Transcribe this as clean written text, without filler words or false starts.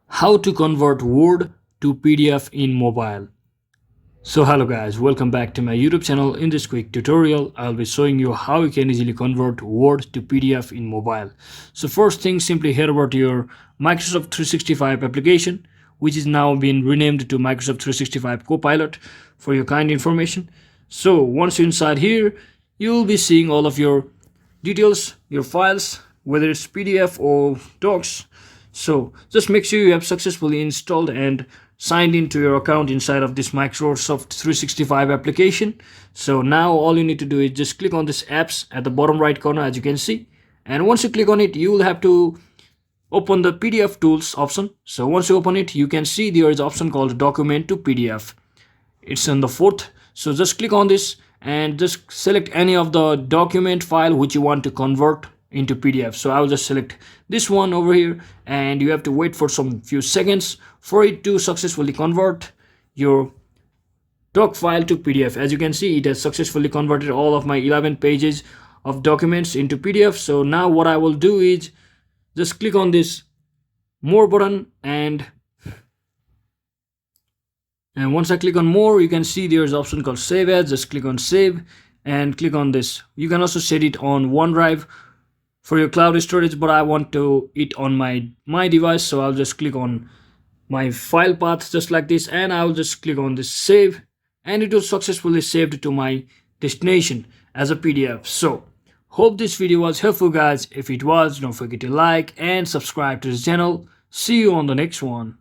How to convert Word to PDF in mobile. So hello guys, welcome back to my YouTube channel. In this quick tutorial, I'll be showing you how you can easily convert Word to PDF in mobile. So first thing, simply head over to your Microsoft 365 application, which is now been renamed to Microsoft 365 Copilot for your kind information. So once you're inside here, you'll be seeing all of your details, your files, whether it's PDF or docs. So just make sure you have successfully installed and signed into your account inside of this Microsoft 365 application. So now all you need to do is just click on this apps at the bottom right corner, as you can see. And once you click on it, you will have to open the PDF tools option. So once you open it, you can see there is an option called document to PDF. It's on the fourth. So just click on this and just select any of the document file which you want to convert into PDF. So I'll just select this one over here, and you have to wait for some few seconds for it to successfully convert your doc file to PDF. As you can see, it has successfully converted all of my 11 pages of documents into PDF. So now what I will do is just click on this more button, and once I click on more, you can see there's an option called save as. Just click on save and click on this. You can also set it on OneDrive for your cloud storage, but I want to it on my device, so I'll just click on my file path just like this, and I'll just click on this save, and it was successfully saved to my destination as a PDF. So hope this video was helpful guys. If it was, don't forget to like and subscribe to this channel. See you on the next one.